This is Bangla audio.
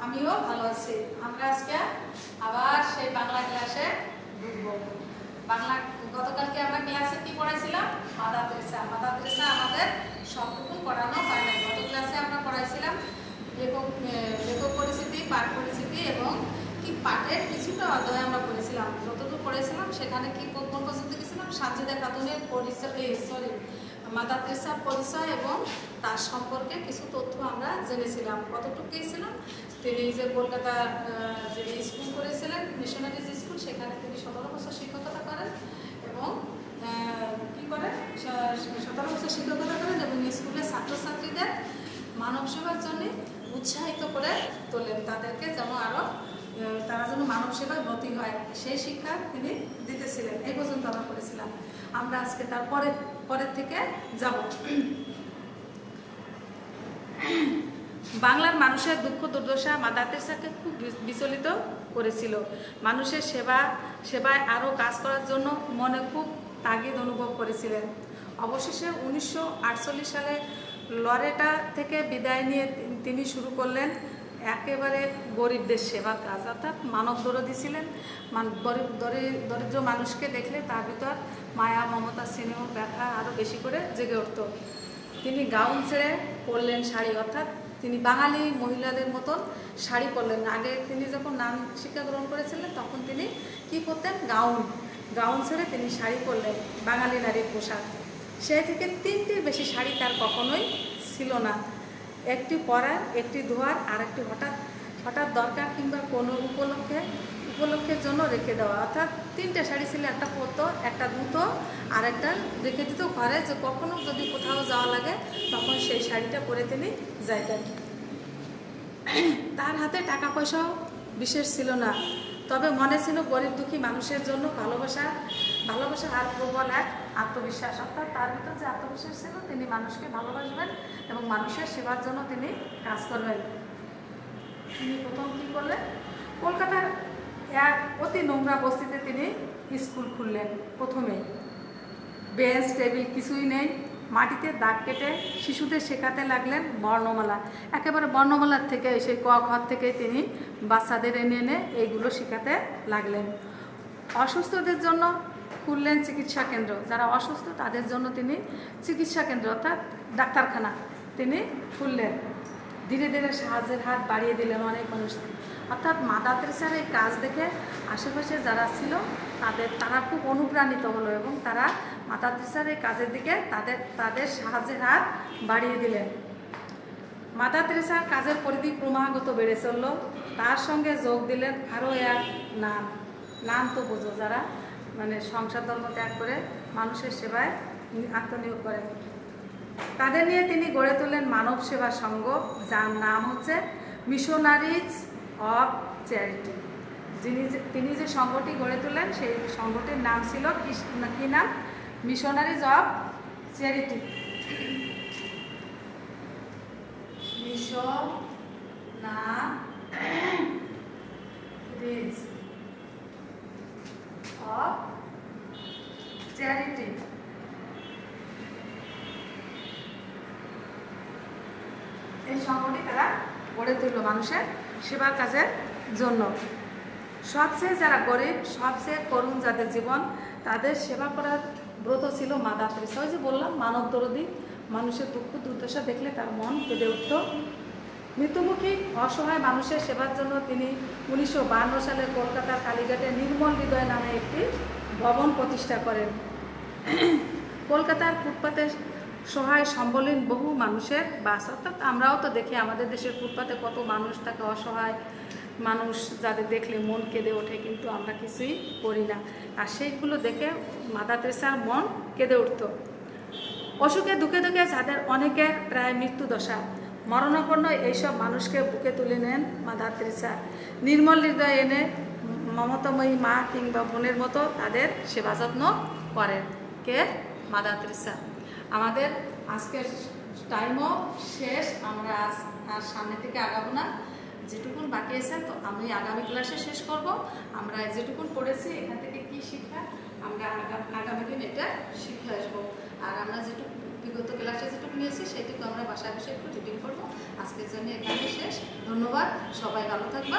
আমিও ভালো আছি। আমরা আজকে আবার সেই বাংলা ক্লাসে ঢুকবো। বাংলা গতকালকে আমরা ক্লাসে কি পড়াইছিলাম? Mother Teresa. মাদার তেরেসা আমাদের সবটুকু পড়ানো হয় না। গত ক্লাসে আমরা পড়াইছিলাম লেখক পরিচিতি, পাঠ পরিচিতি এবং কি পাঠের কিছুটা অধ্যায় আমরা পড়েছিলাম। যতটুকু পড়েছিলাম সেখানে কি কোন পর্যন্ত গেছিলাম? সাজেদা খাতুনের পরিচয়, মাদার তেরেসার পরিচয় এবং তার সম্পর্কে কিছু তথ্য আমরা জেনেছিলাম। কতটুকু গিয়েছিলাম? তিনি যে কলকাতা যে স্কুল করেছিলেন, মিশনারিজ স্কুল, সেখানে তিনি 17 বছর শিক্ষকতা করেন এবং কি করেন? 17 বছর শিক্ষকতা করেন এবং স্কুলের ছাত্রছাত্রীদের মানব সেবার জন্য উৎসাহিত করে তোলেন, তাদেরকে যেন আরও তারা যেন মানব সেবায় ব্রতী হয় সেই শিক্ষা তিনি দিতেছিলেন। এই পর্যন্ত আমরা করেছিলাম। আমরা আজকে তার পরের থেকে যাব। বাংলার মানুষের দুঃখ দুর্দশা মাদার তেরেসাকে খুব বিচলিত করেছিল। মানুষের সেবায় আরও কাজ করার জন্য মনে খুব তাগিদ অনুভব করেছিলেন। অবশেষে 1948 সালে লরেটা থেকে বিদায় নিয়ে তিনি শুরু করলেন একেবারে গরিবদের সেবা কাজ, অর্থাৎ মানব দরদী ছিলেন। দরিদ্র মানুষকে দেখলে তার ভিতর মায়া, মমতা, স্নেহ, ব্যথা আরও বেশি করে জেগে উঠত। তিনি গাউন ছেড়ে পরলেন শাড়ি, অর্থাৎ তিনি বাঙালি মহিলাদের মতন শাড়ি পরলেন। আগে তিনি যখন নাম শিক্ষা গ্রহণ করেছিলেন তখন তিনি কি পরতেন? গাউন ছেড়ে তিনি শাড়ি পরলেন, বাঙালি নারীর পোশাক। সেই থেকে 3টির বেশি শাড়ি তার কখনোই ছিল না। একটি পরার, একটি ধোয়ার, আর একটি হঠাৎ দরকার কিংবা কোনো উপলক্ষের জন্য রেখে দেওয়া, অর্থাৎ 3টে শাড়ি ছিল। একটা পরতো, একটা ধুতো, আর একটা রেখে দিত ঘরে, যে কখনো যদি কোথাও যাওয়া লাগে তখন সেই শাড়িটা পরে তিনি যাইতেন। তার হাতে টাকা পয়সাও বিশেষ ছিল না, তবে মনে ছিল গরিব দুঃখী মানুষের জন্য ভালোবাসা আর প্রবল এক আত্মবিশ্বাস, অর্থাৎ তার ভিতর যে আত্মবিশ্বাস ছিল তিনি মানুষকে ভালোবাসবেন এবং মানুষের সেবার জন্য তিনি কাজ করবেন। তিনি প্রথম কী করলেন? কলকাতার এক অতি নোংরা বস্তিতে তিনি স্কুল খুললেন। প্রথমে বেঞ্চ টেবিল কিছুই নেই, মাটিতে দাগ কেটে শিশুদের শেখাতে লাগলেন বর্ণমালা। একেবারে বর্ণমালার থেকে সেই ক খ থেকে তিনি বাচ্চাদের এনে এইগুলো শেখাতে লাগলেন। অসুস্থদের জন্য খুললেন চিকিৎসা কেন্দ্র, যারা অসুস্থ তাদের জন্য তিনি চিকিৎসা কেন্দ্র অর্থাৎ ডাক্তারখানা তিনি খুললেন। ধীরে ধীরে সাহায্যের হাত বাড়িয়ে দিলেন অনেক মানুষকে, অর্থাৎ মাদার তেরেসার এই কাজ দেখে আশেপাশে যারা ছিল তারা খুব অনুপ্রাণিত হলো এবং তারা মাদার তেরেসার এই কাজের দিকে তাদের সাহায্যের হাত বাড়িয়ে দিলেন। মাদার তেরেসার কাজের পরিধি ক্রমাগত বেড়ে চলল। তার সঙ্গে যোগ দিলেন আরও এক নাম তো বোঝো, যারা মানে সংসার ধর্ম ত্যাগ করে মানুষের সেবায় আত্মনিয়োগ করেন। তাদের নিয়ে তিনি গড়ে তোলেন মানব সেবা সংঘ, যার নাম হচ্ছে মিশনারিজ অফ চ্যারিটি। তিনি যে সংঘটি গড়ে তোলেন সেই সংঘটির নাম ছিল কি নাম? Missionaries of charity. Missionaries of charity. এই সংগঠনটি তারা গড়ে তুলল মানুষের সেবার কাজের জন্য। সবচেয়ে যারা গরিব, সবচেয়ে করুণ যাদের জীবন, তাদের সেবা করার ব্রত ছিল মাদার তেরেসা। ওই যে বললাম, মানব দরদী, মানুষের দুঃখ দুর্দশা দেখলে তার মন কেঁদে উঠত। মৃত্যুমুখী অসহায় মানুষের সেবার জন্য তিনি 1952 সালে কলকাতার কালীঘাটে নির্মল হৃদয় নামে একটি ভবন প্রতিষ্ঠা করেন। কলকাতার ফুটপাতে সহায় সম্বলহীন বহু মানুষের বাস, অর্থাৎ আমরাও তো দেখি আমাদের দেশের ফুটপাতে কত মানুষ থাকে, অসহায় মানুষ, যাদের দেখলে মন কেঁদে ওঠে, কিন্তু আমরা কিছুই করি না। আর সেইগুলো দেখে মাদার তেরেসার মন কেঁদে উঠত। অসুখে দুঃখে যাদের অনেকের প্রায় মৃত্যু দশা, মরণাপন্ন এইসব মানুষকে বুকে তুলে নেন মাদার তেরেসা। নির্মল হৃদয় এনে মমতাময়ী মা কিংবা বোনের মতো তাদের সেবা যত্ন করেন। কে? Mother Teresa. আমাদের আজকের টাইমও শেষ, আমরা আর সামনে থেকে আগাবো না। যেটুকুন বাকি আছে তো আমি আগামী ক্লাসে শেষ করব। আমরা যেটুকুন পড়েছি এখান থেকে কি শিক্ষা, আমরা আগামী দিন এটা শিখে আসবো। আর আমরা যেটুকু বিগত ক্লাসে যেটুকু নিয়েছি সেটুকু আমরা বাসায় বসে একটু রিডিং করবো। আজকের জন্য এখানে শেষ। ধন্যবাদ। ধন্যবাদ, সবাই ভালো থাকবা।